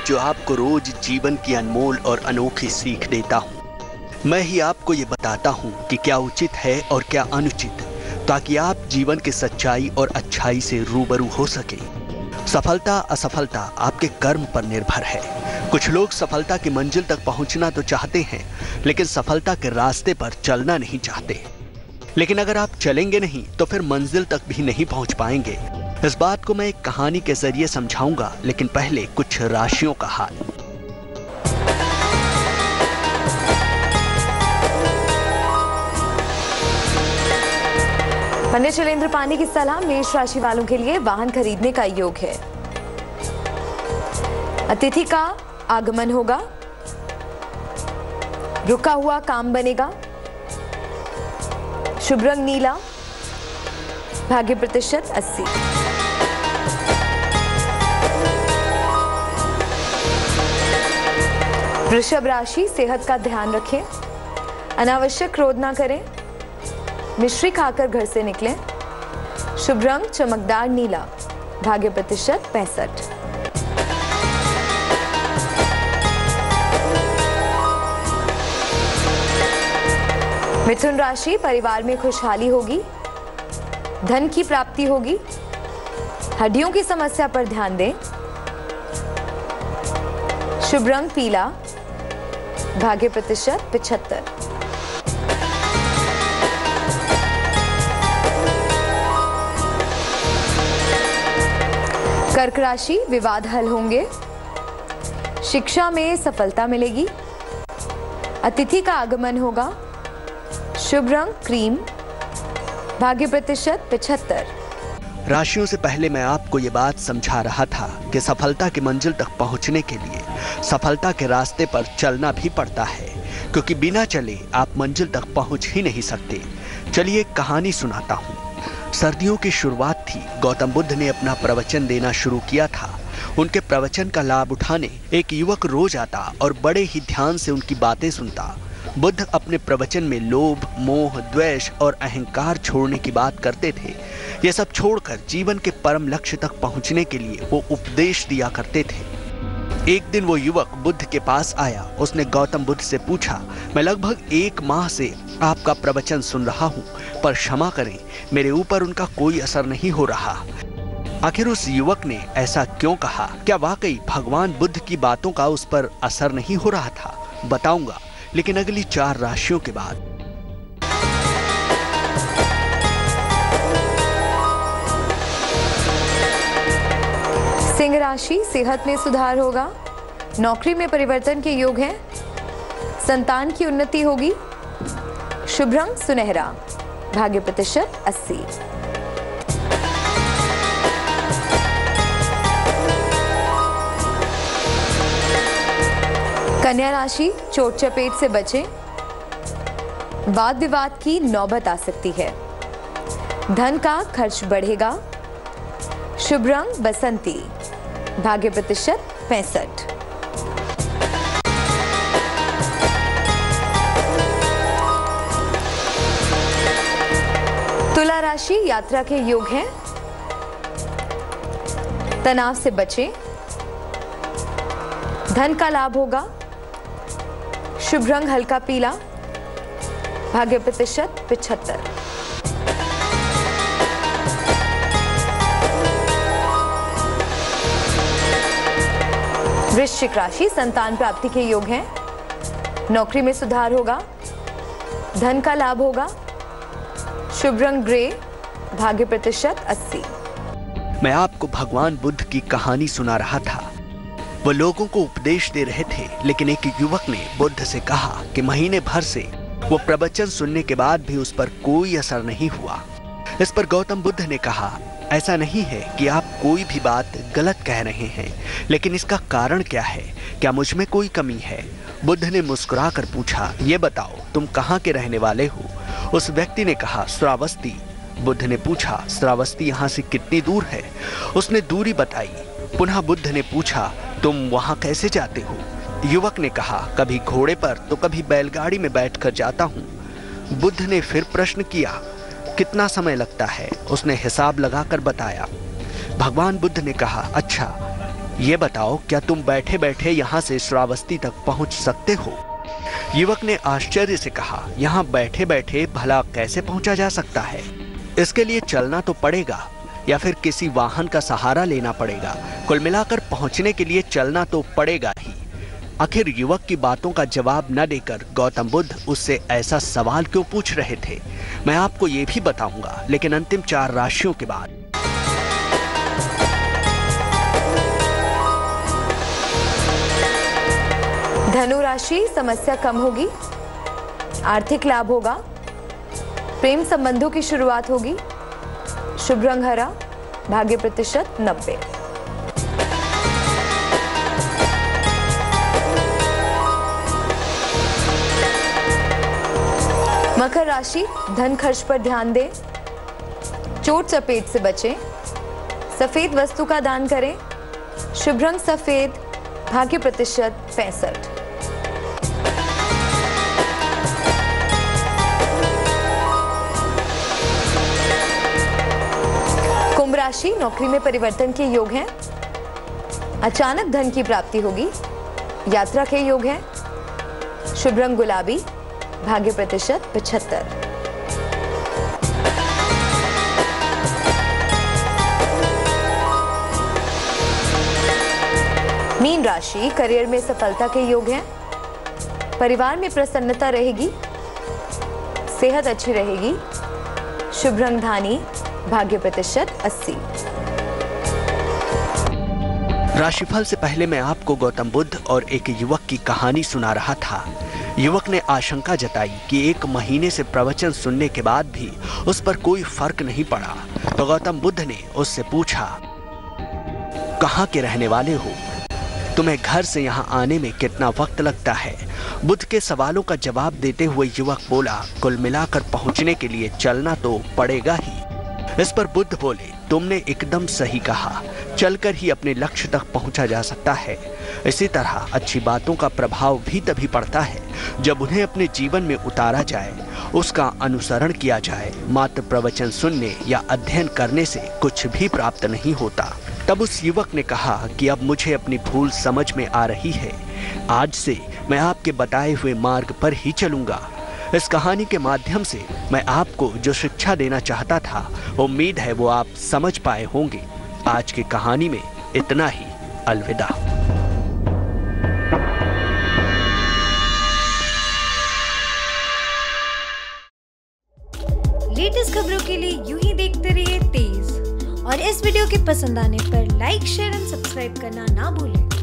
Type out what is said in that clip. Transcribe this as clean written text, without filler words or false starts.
जो आपको रोज जीवन की अनमोल और अनोखी सीख देता हूँ। मैं ही आपको ये बताता हूँ कि क्या उचित है और क्या अनुचित, ताकि आप जीवन की सच्चाई और अच्छाई से रूबरू हो सके। सफलता असफलता आपके कर्म पर निर्भर है। कुछ लोग सफलता की मंजिल तक पहुंचना तो चाहते हैं, लेकिन सफलता के रास्ते पर चलना नहीं चाहते। लेकिन अगर आप चलेंगे नहीं तो फिर मंजिल तक भी नहीं पहुंच पाएंगे। इस बात को मैं एक कहानी के जरिए समझाऊंगा, लेकिन पहले कुछ राशियों का हाल। पंडित शैलेंद्र पानी की सलाह मेष राशि वालों के लिए वाहन खरीदने का योग है। अतिथि का आगमन होगा, रुका हुआ काम बनेगा। शुभ रंग नीला, भाग्य प्रतिशत 80। वृषभ राशि, सेहत का ध्यान रखें, अनावश्यक क्रोध ना करें, मिश्री खाकर घर से निकलें। शुभ रंग चमकदार नीला, भाग्य प्रतिशत 65। मिथुन राशि, परिवार में खुशहाली होगी, धन की प्राप्ति होगी। हड्डियों की समस्या पर ध्यान दें। शुभ रंग पीला, भाग्य प्रतिशत 75। कर्क राशि, विवाद हल होंगे, शिक्षा में सफलता मिलेगी। अतिथि का आगमन होगा। शुभ रंग क्रीम, भाग्य प्रतिशत 75। राशियों से पहले मैं आपको ये बात समझा रहा था कि सफलता की मंजिल तक पहुंचने के लिए सफलता के रास्ते पर चलना भी पड़ता है, क्योंकि बिना चले आप मंजिल तक पहुंच ही नहीं सकते। चलिए एक कहानी सुनाता हूँ। सर्दियों की शुरुआत थी। गौतम बुद्ध ने अपना प्रवचन देना शुरू किया था। उनके प्रवचन का लाभ उठाने एक युवक रोज आता और बड़े ही ध्यान से उनकी बातें सुनता। बुद्ध अपने प्रवचन में लोभ, मोह, द्वेष और अहंकार छोड़ने की बात करते थे। ये सब छोड़कर जीवन के परम लक्ष्य तक पहुंचने के लिए वो उपदेश दिया करते थे। एक दिन वो युवक बुद्ध के पास आया। उसने गौतम बुद्ध से पूछा, मैं लगभग 1 माह से आपका प्रवचन सुन रहा हूँ, पर क्षमा करें, मेरे ऊपर उनका कोई असर नहीं हो रहा। आखिर उस युवक ने ऐसा क्यों कहा? क्या वाकई भगवान बुद्ध की बातों का उस पर असर नहीं हो रहा था? बताऊंगा, लेकिन अगली 4 राशियों के बाद। सिंह राशि, सेहत में सुधार होगा, नौकरी में परिवर्तन के योग हैं, संतान की उन्नति होगी। शुभ रंग सुनहरा, भाग्य प्रतिशत 80। कन्या राशि, चोट चपेट से बचें, वाद विवाद की नौबत आ सकती है। धन का खर्च बढ़ेगा। शुभ रंग बसंती, भाग्य प्रतिशत 65। तुला राशि, यात्रा के योग हैं, तनाव से बचें, धन का लाभ होगा। शुभ रंग हल्का पीला, भाग्य प्रतिशत 75। वृश्चिक राशि, संतान प्राप्ति के योग हैं, नौकरी में सुधार होगा, धन का लाभ होगा। शुभ रंग ग्रे, भाग्य प्रतिशत 80। मैं आपको भगवान बुद्ध की कहानी सुना रहा था। वो लोगों को उपदेश दे रहे थे, लेकिन एक युवक ने बुद्ध से कहा कि महीने भर से वो प्रवचन सुनने के बाद भी उस पर कोई असर नहीं हुआ। इस पर गौतम बुद्ध ने कहा, ऐसा नहीं है कि आप कोई भी बात गलत कह रहे हैं, लेकिन इसका कारण क्या है? क्या मुझ में कोई कमी है? बुद्ध ने मुस्कुराकर पूछा, ये बताओ तुम कहाँ के रहने वाले हो? उस व्यक्ति ने कहा, श्रावस्ती। बुद्ध ने पूछा, श्रावस्ती यहाँ से कितनी दूर है? उसने दूरी बताई। पुनः बुद्ध ने पूछा, तुम वहाँ कैसे जाते हो? युवक ने कहा, कभी घोड़े पर तो कभी बैलगाड़ी में बैठकर जाता हूँ। बुद्ध ने फिर प्रश्न किया, कितना समय लगता है? उसने हिसाब लगाकर बताया। भगवान बुद्ध ने कहा, अच्छा ये बताओ, क्या तुम बैठे बैठे यहाँ से श्रावस्ती तक पहुँच सकते हो? युवक ने आश्चर्य से कहा, यहाँ बैठे बैठे भला कैसे पहुँचा जा सकता है? इसके लिए चलना तो पड़ेगा या फिर किसी वाहन का सहारा लेना पड़ेगा। कुल मिलाकर पहुँचने के लिए चलना तो पड़ेगा ही। आखिर युवक की बातों का जवाब न देकर गौतम बुद्ध उससे ऐसा सवाल क्यों पूछ रहे थे, मैं आपको ये भी बताऊंगा, लेकिन अंतिम 4 राशियों के बाद। धनु राशि, समस्या कम होगी, आर्थिक लाभ होगा, प्रेम संबंधों की शुरुआत होगी, शुभ रंग हरा, भाग्य प्रतिशत 90। मकर राशि, धन खर्च पर ध्यान दें, चोट चपेट से बचें, सफेद वस्तु का दान करें, शुभ रंग सफेद, भाग्य प्रतिशत 65। कुंभ राशि, नौकरी में परिवर्तन के योग हैं, अचानक धन की प्राप्ति होगी, यात्रा के योग हैं, शुभ रंग गुलाबी, भाग्य प्रतिशत 75। मीन राशि, करियर में सफलता के योग हैं, परिवार में प्रसन्नता रहेगी, सेहत अच्छी रहेगी, शुभ रंग धानी, भाग्य प्रतिशत 80। राशिफल से पहले मैं आपको गौतम बुद्ध और एक युवक की कहानी सुना रहा था। युवक ने आशंका जताई कि 1 महीने से प्रवचन सुनने के बाद भी उस पर कोई फर्क नहीं पड़ा, तो गौतम बुद्ध ने उससे पूछा, कहाँ के रहने वाले हो? तुम्हें घर से यहाँ आने में कितना वक्त लगता है? बुद्ध के सवालों का जवाब देते हुए युवक बोला, कुल मिलाकर पहुँचने के लिए चलना तो पड़ेगा ही। इस पर बुद्ध बोले, तुमने एकदम सही कहा, चलकर ही अपने लक्ष्य तक पहुंचा जा सकता है। इसी तरह अच्छी बातों का प्रभाव भी तभी पड़ता है जब उन्हें अपने जीवन में उतारा जाए, उसका अनुसरण किया जाए। मात्र प्रवचन सुनने या अध्ययन करने से कुछ भी प्राप्त नहीं होता। तब उस युवक ने कहा कि अब मुझे अपनी भूल समझ में आ रही है, आज से मैं आपके बताए हुए मार्ग पर ही चलूंगा। इस कहानी के माध्यम से मैं आपको जो शिक्षा देना चाहता था, उम्मीद है वो आप समझ पाए होंगे। आज की कहानी में इतना ही। अलविदा। लेटेस्ट खबरों के लिए यूं ही देखते रहिए तेज, और इस वीडियो के पसंद आने पर लाइक, शेयर एंड सब्सक्राइब करना ना भूलें।